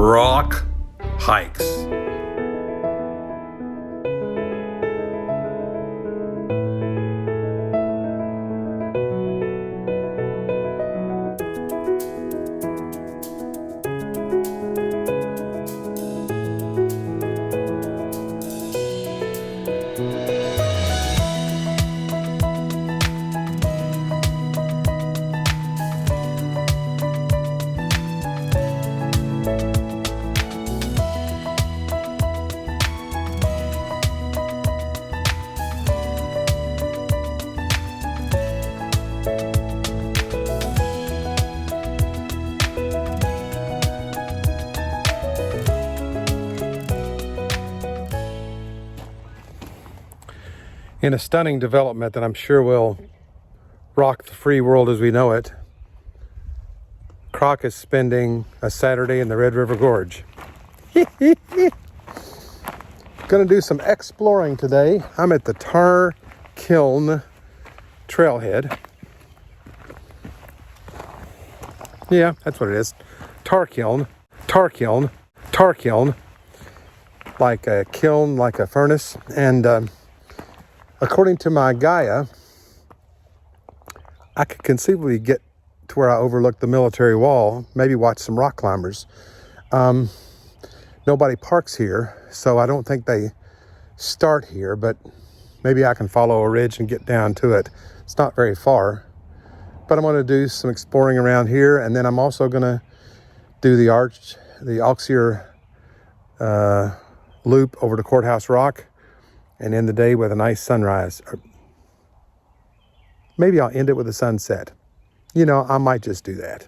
rock hikes. In a stunning development that I'm sure will rock the free world as we know it, Croc is spending a Saturday in the Red River Gorge. Gonna do some exploring today. I'm at the Tar Kiln Trailhead. Yeah, that's what it is. Tar kiln, tar kiln, tar kiln. Like a kiln, like a furnace. And according to my Gaia, I could conceivably get to where I overlook the military wall, maybe watch some rock climbers. Nobody parks here, so I don't think they start here, but maybe I can follow a ridge and get down to it. It's not very far, but I'm going to do some exploring around here, and then I'm also going to do the Auxier loop over to Courthouse Rock and end the day with a nice sunrise. Or maybe I'll end it with a sunset. You know, I might just do that.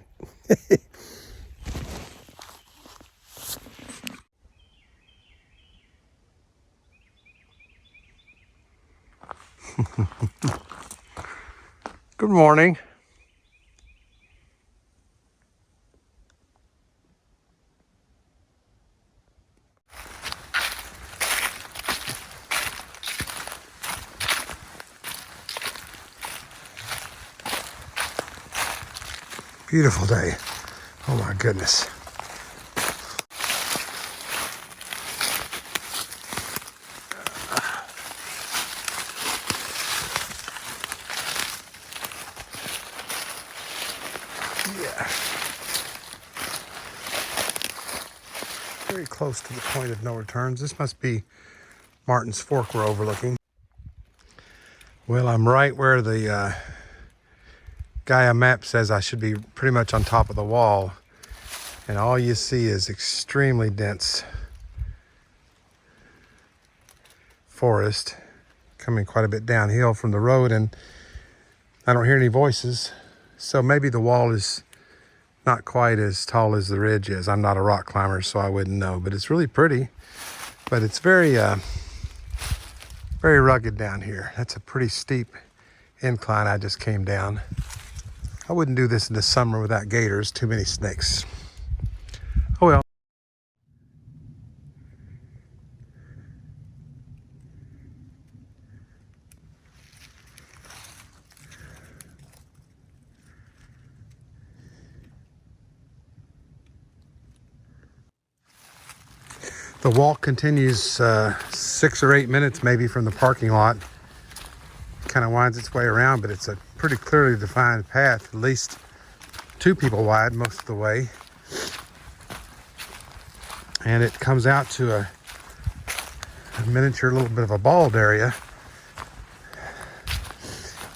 Good morning. Beautiful day. Oh my goodness. Yeah. Very close to the point of no returns. This must be Martin's Fork we're overlooking. Well, I'm right where the Gaia map says I should be pretty much on top of the wall, and all you see is extremely dense forest coming quite a bit downhill from the road, and I don't hear any voices, so maybe the wall is not quite as tall as the ridge is. I'm not a rock climber, so I wouldn't know, but it's really pretty, but it's very rugged down here. That's a pretty steep incline I just came down. I wouldn't do this in the summer without gators, too many snakes. Oh well. The walk continues 6 or 8 minutes maybe from the parking lot. Kind of winds its way around, but it's a pretty clearly defined path, at least 2 people wide most of the way. And it comes out to a miniature little bit of a bald area,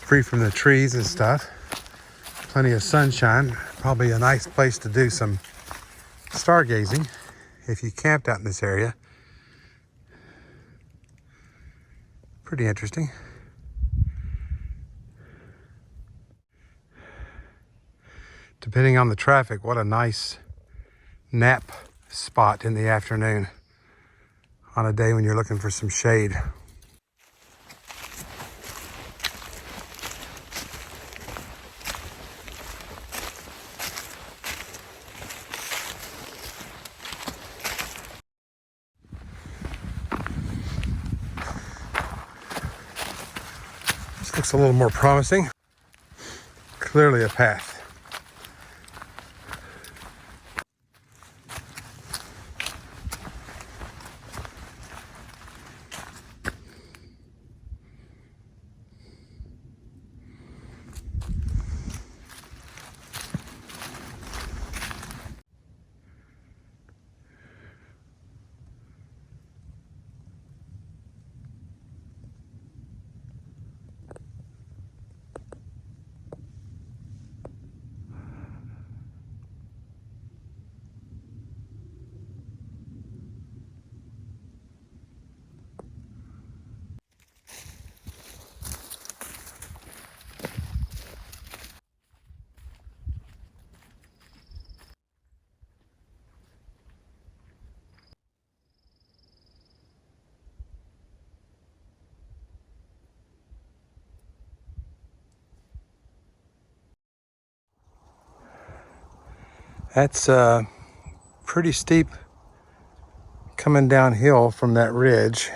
free from the trees and stuff. Plenty of sunshine, probably a nice place to do some stargazing if you camped out in this area. Pretty interesting. Depending on the traffic, what a nice nap spot in the afternoon on a day when you're looking for some shade. This looks a little more promising. Clearly a path. That's pretty steep coming downhill from that ridge,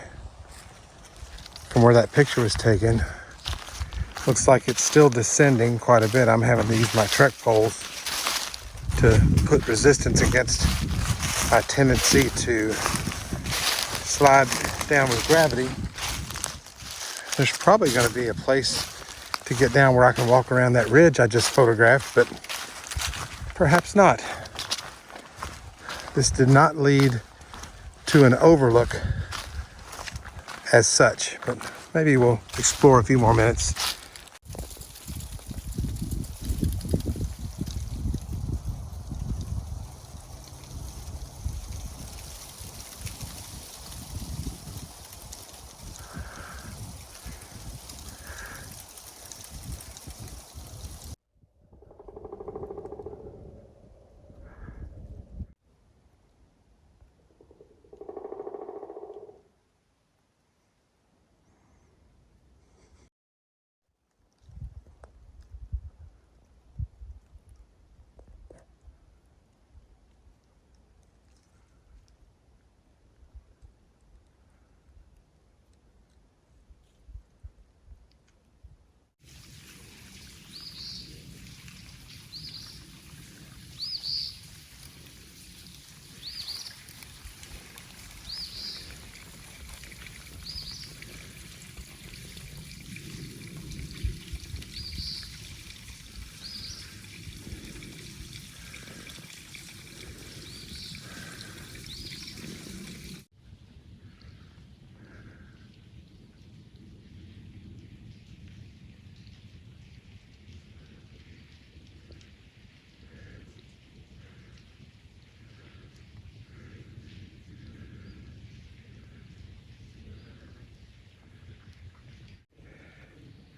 from where that picture was taken. Looks like it's still descending quite a bit. I'm having to use my trek poles to put resistance against my tendency to slide down with gravity. There's probably going to be a place to get down where I can walk around that ridge I just photographed, but perhaps not. This did not lead to an overlook as such, but maybe we'll explore a few more minutes.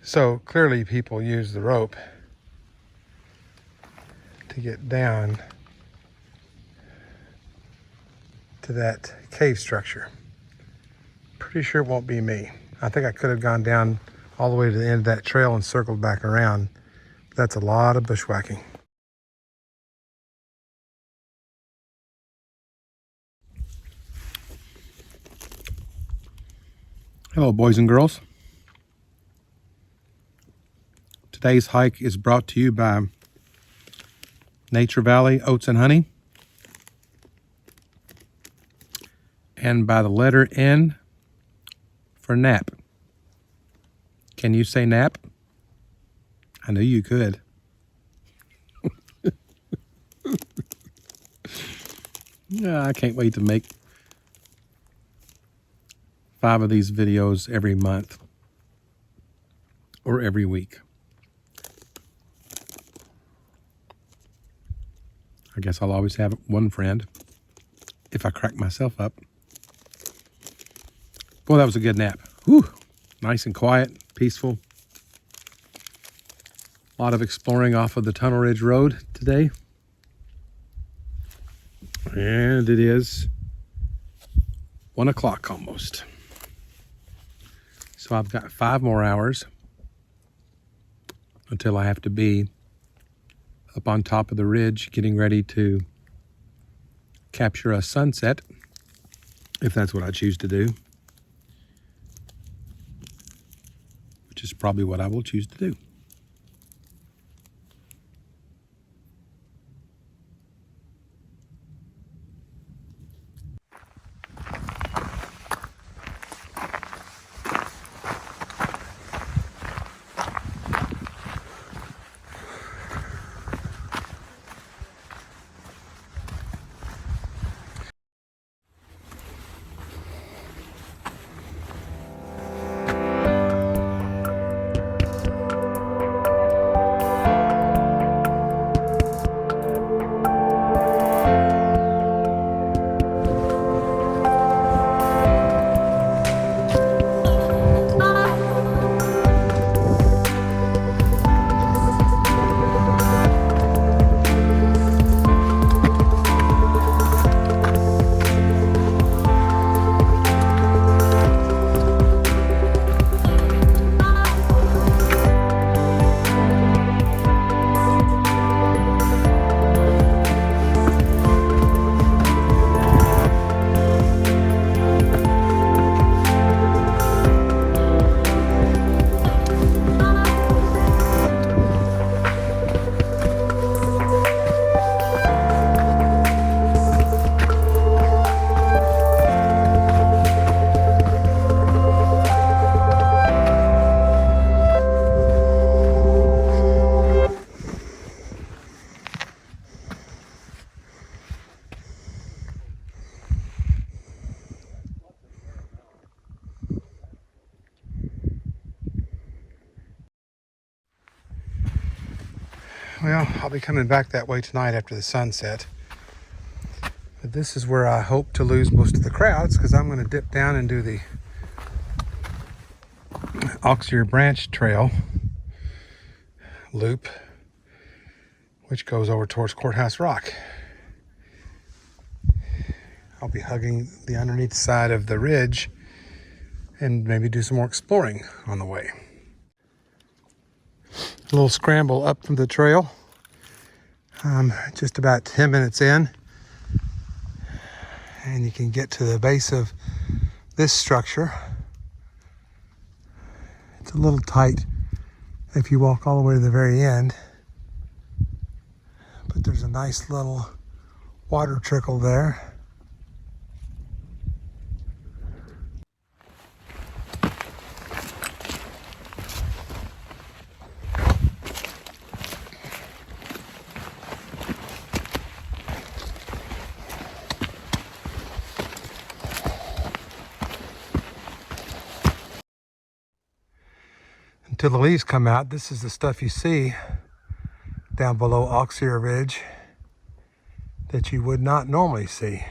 So clearly people use the rope to get down to that cave structure. Pretty sure it won't be me. I think I could have gone down all the way to the end of that trail and circled back around. But that's a lot of bushwhacking. Hello, boys and girls. Today's hike is brought to you by Nature Valley Oats and Honey and by the letter N for nap. Can you say nap? I knew you could. I can't wait to make 5 of these videos every month or every week. I guess I'll always have one friend if I crack myself up. Boy, that was a good nap. Whew. Nice and quiet, peaceful. A lot of exploring off of the Tunnel Ridge Road today. And it is 1 o'clock almost. So I've got 5 more hours until I have to be up on top of the ridge getting ready to capture a sunset, if that's what I choose to do, which is probably what I will choose to do. Well, I'll be coming back that way tonight after the sunset. But this is where I hope to lose most of the crowds, because I'm going to dip down and do the Auxier Branch Trail loop, which goes over towards Courthouse Rock. I'll be hugging the underneath side of the ridge and maybe do some more exploring on the way. A little scramble up from the trail. Just about 10 minutes in, and you can get to the base of this structure. It's a little tight if you walk all the way to the very end, but there's a nice little water trickle there. Until the leaves come out, this is the stuff you see down below Auxier Ridge that you would not normally see.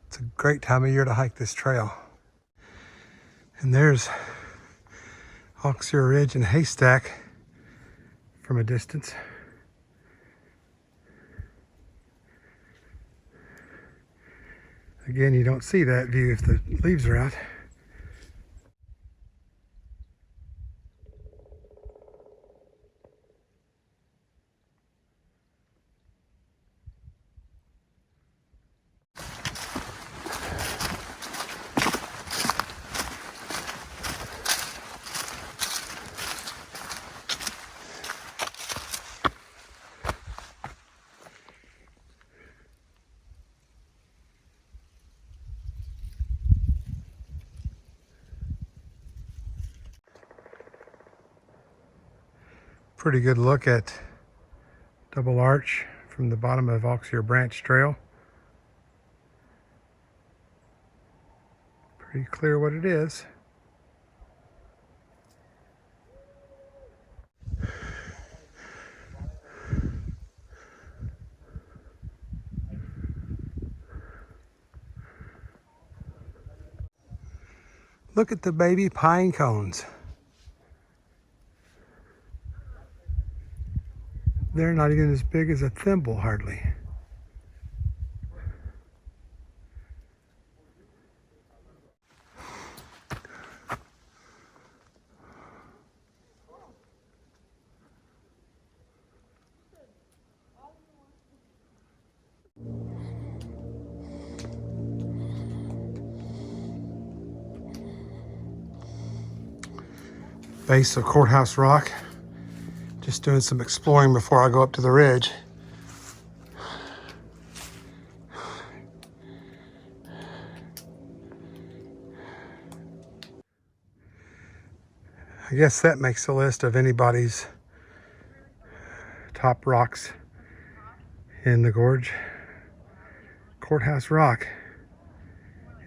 It's a great time of year to hike this trail. And there's Auxier Ridge and Haystack from a distance. Again, you don't see that view if the leaves are out. Pretty good look at Double Arch from the bottom of Auxier Branch Trail. Pretty clear what it is. Look at the baby pine cones. They're not even as big as a thimble, hardly. Base of Courthouse Rock. Just doing some exploring before I go up to the ridge. I guess that makes the list of anybody's top rocks in the gorge. Courthouse Rock.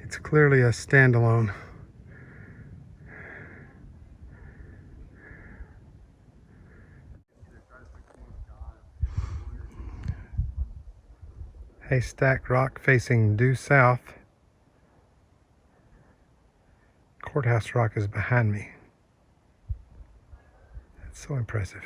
It's clearly a standalone. Haystack Rock facing due south. Courthouse Rock is behind me. That's so impressive.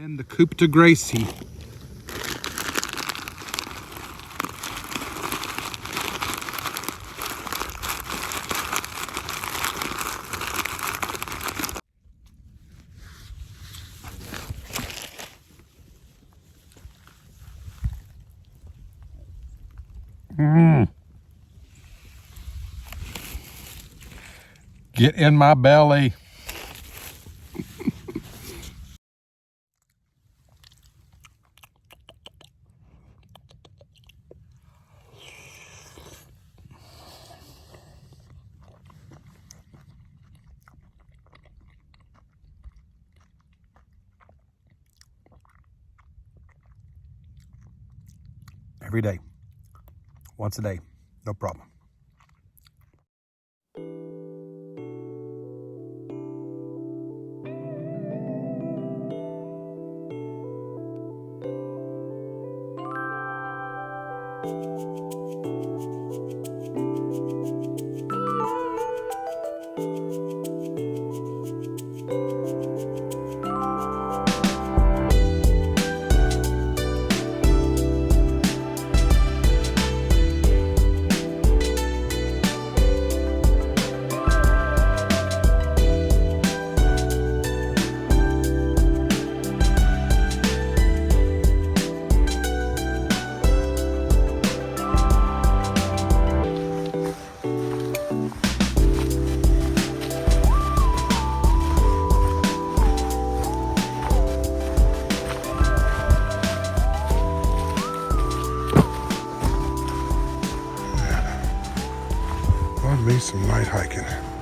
And the Coupe de Gracie. Get in my belly. Every day, once a day, no problem. Love me some night hiking.